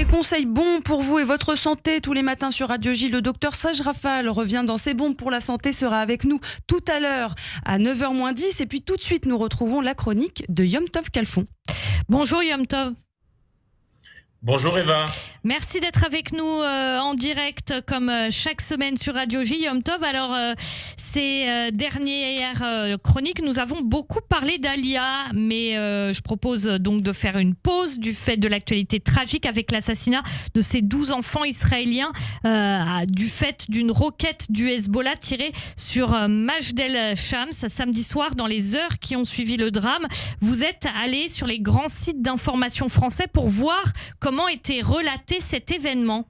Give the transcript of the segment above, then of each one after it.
conseils bons pour vous et votre santé tous les matins sur Radio J. Le docteur Sage Rafal revient dans C'est bon pour la santé, sera avec nous tout à l'heure à 9h-10. Et puis tout de suite, nous retrouvons la chronique de Yom Tov Kalfon. Bonjour Yom Tov. Bonjour Eva. Merci d'être avec nous en direct comme chaque semaine sur Radio J. Yom Tov. Alors, ces dernières chroniques, nous avons beaucoup parlé d'Alia, mais je propose donc de faire une pause du fait de l'actualité tragique avec l'assassinat de ces 12 enfants israéliens du fait d'une roquette du Hezbollah tirée sur Majdel Shams samedi soir dans les heures qui ont suivi le drame. Vous êtes allé sur les grands sites d'information français pour voir comment était relaté cet événement.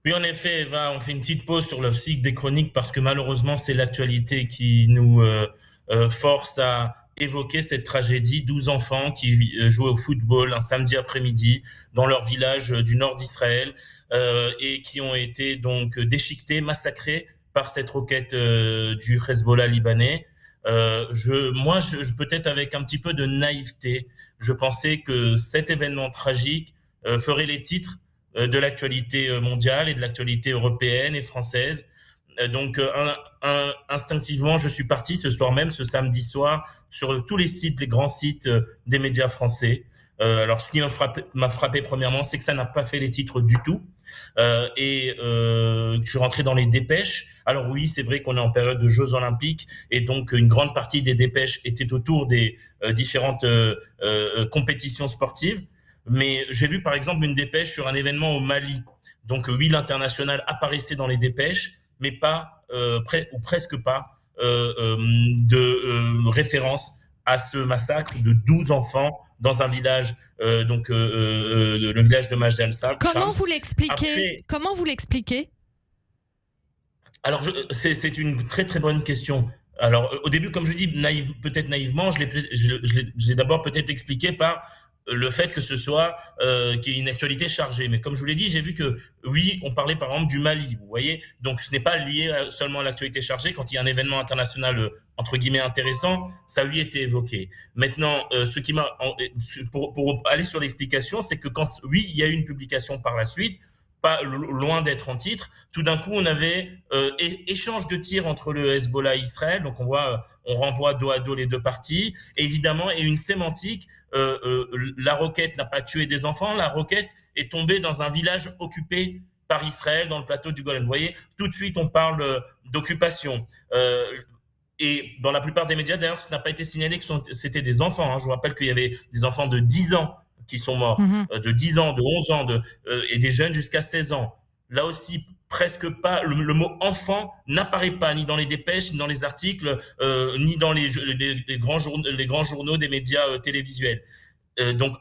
Oui, en effet, Eva, on fait une petite pause sur le cycle des chroniques parce que malheureusement, c'est l'actualité qui nous force à évoquer cette tragédie. 12 enfants qui jouaient au football un samedi après-midi dans leur village du nord d'Israël et qui ont été donc déchiquetés, massacrés par cette roquette du Hezbollah libanais. Je peut-être avec un petit peu de naïveté, je pensais que cet événement tragique ferait les titres de l'actualité mondiale et de l'actualité européenne et française. Donc, instinctivement, je suis parti ce soir même, ce samedi soir, sur tous les sites, les grands sites des médias français. Alors, ce qui m'a frappé premièrement, c'est que ça n'a pas fait les titres du tout. Je suis rentré dans les dépêches. Alors oui, c'est vrai qu'on est en période de Jeux Olympiques et donc une grande partie des dépêches était autour des différentes compétitions sportives. Mais j'ai vu par exemple une dépêche sur un événement au Mali. Donc oui, l'international apparaissait dans les dépêches, mais pas ou presque pas de référence à ce massacre de 12 enfants dans un village, le village de Majdel Shams. Comment vous l'expliquez ? Alors, c'est une très très bonne question. Alors, au début, comme je dis, peut-être naïvement, je l'ai d'abord peut-être expliqué par le fait que ce soit qu'il y ait une actualité chargée. Mais comme je vous l'ai dit, j'ai vu que oui, on parlait par exemple du Mali, vous voyez. Donc ce n'est pas lié seulement à l'actualité chargée. Quand il y a un événement international entre guillemets intéressant, ça lui était évoqué. Maintenant, ce qui m'a pour aller sur l'explication, c'est que quand oui, il y a eu une publication par la suite, pas loin d'être en titre, tout d'un coup on avait échange de tirs entre le Hezbollah et Israël, donc on renvoie dos à dos les deux parties, évidemment, et une sémantique, la roquette n'a pas tué des enfants, la roquette est tombée dans un village occupé par Israël dans le plateau du Golan. Vous voyez, tout de suite on parle d'occupation. Et dans la plupart des médias, d'ailleurs, ça n'a pas été signalé que c'était des enfants. Hein. Je vous rappelle qu'il y avait des enfants de 10 ans qui sont morts, de 10 ans, de 11 ans, et des jeunes jusqu'à 16 ans. Là aussi, presque pas, le mot enfant n'apparaît pas ni dans les dépêches, ni dans les articles, ni dans les grands journaux des médias télévisuels. Donc,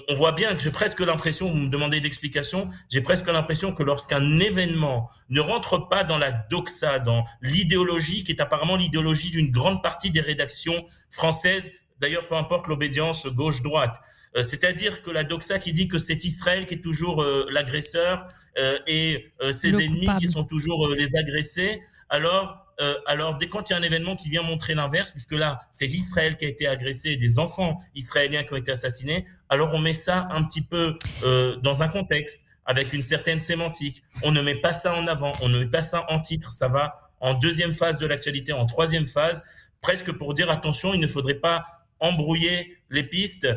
on voit bien que j'ai presque l'impression, vous me demandez d'explications, j'ai presque l'impression que lorsqu'un événement ne rentre pas dans la doxa, dans l'idéologie qui est apparemment l'idéologie d'une grande partie des rédactions françaises, d'ailleurs peu importe l'obédience gauche-droite, c'est-à-dire que la doxa qui dit que c'est Israël qui est toujours l'agresseur et ses ennemis qui sont toujours les agressés, alors dès quand il y a un événement qui vient montrer l'inverse, puisque là c'est Israël qui a été agressé, des enfants israéliens qui ont été assassinés, alors on met ça un petit peu dans un contexte, avec une certaine sémantique. On ne met pas ça en avant, on ne met pas ça en titre, ça va en deuxième phase de l'actualité, en troisième phase, presque pour dire attention, il ne faudrait pas embrouiller les pistes,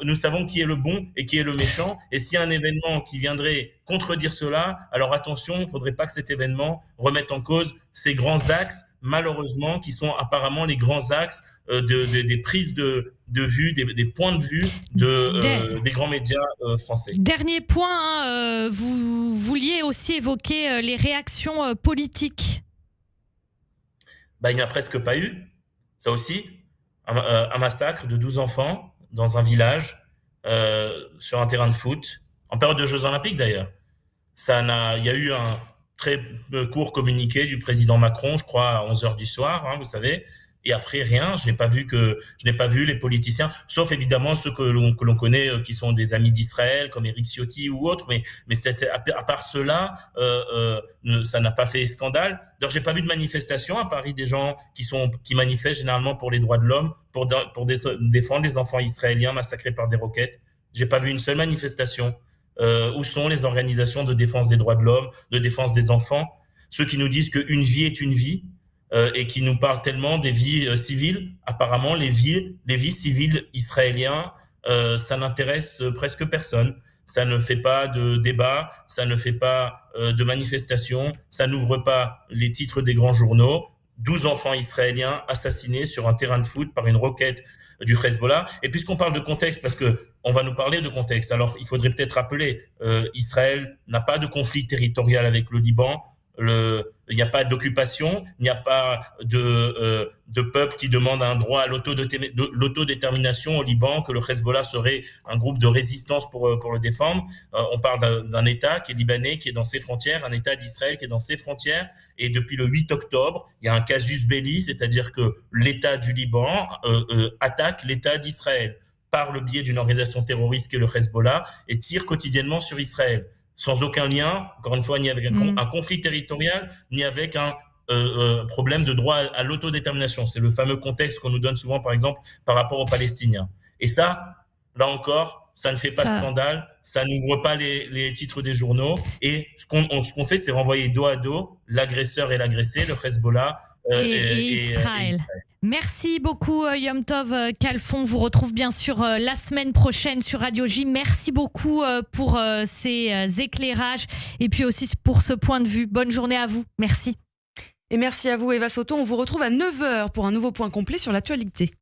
nous savons qui est le bon et qui est le méchant, et s'il y a un événement qui viendrait contredire cela, alors attention, il ne faudrait pas que cet événement remette en cause ces grands axes, malheureusement, qui sont apparemment les grands axes des prises de vue, des points de vue des grands médias français. Dernier point, vous vouliez aussi évoquer les réactions politiques. Il n'y a presque pas eu, ça aussi. Un massacre de 12 enfants dans un village, sur un terrain de foot, en période de Jeux Olympiques d'ailleurs. Il y a eu un très court communiqué du président Macron, je crois à 11h du soir, hein, vous savez, et après rien, je n'ai pas vu les politiciens, sauf évidemment ceux que l'on connaît, qui sont des amis d'Israël, comme Éric Ciotti ou autres, mais à part cela, ça n'a pas fait scandale. D'ailleurs, j'ai pas vu de manifestation à Paris, des gens qui manifestent généralement pour les droits de l'homme, pour défendre les enfants israéliens massacrés par des roquettes. J'ai pas vu une seule manifestation. Où sont les organisations de défense des droits de l'homme, de défense des enfants, ceux qui nous disent qu'une vie est une vie et qui nous parlent tellement des vies civiles. Apparemment, les vies civiles israéliens, ça n'intéresse presque personne. Ça ne fait pas de débat, ça ne fait pas de manifestation, ça n'ouvre pas les titres des grands journaux. 12 enfants israéliens assassinés sur un terrain de foot par une roquette du Hezbollah. Et puisqu'on parle de contexte, parce que on va nous parler de contexte, alors il faudrait peut-être rappeler, Israël n'a pas de conflit territorial avec le Liban. Il n'y a pas d'occupation, il n'y a pas de peuple qui demande un droit à l'autodétermination au Liban, que le Hezbollah serait un groupe de résistance pour le défendre. On parle d'un État qui est libanais, qui est dans ses frontières, un État d'Israël qui est dans ses frontières. Et depuis le 8 octobre, il y a un casus belli, c'est-à-dire que l'État du Liban attaque l'État d'Israël par le biais d'une organisation terroriste qui est le Hezbollah et tire quotidiennement sur Israël, sans aucun lien, encore une fois, ni avec un conflit territorial, ni avec un problème de droit à l'autodétermination. C'est le fameux contexte qu'on nous donne souvent, par exemple, par rapport aux Palestiniens. Et ça, là encore, ça ne fait pas scandale, ça n'ouvre pas les titres des journaux. Et ce qu'on fait, c'est renvoyer dos à dos l'agresseur et l'agressé, le Hezbollah et Israël. Merci beaucoup Yom Tov Khalfon. Vous retrouve bien sûr la semaine prochaine sur Radio J. Merci beaucoup pour ces éclairages et puis aussi pour ce point de vue. Bonne journée à vous. Merci. Et merci à vous Eva Soto. On vous retrouve à 9h pour un nouveau point complet sur l'actualité.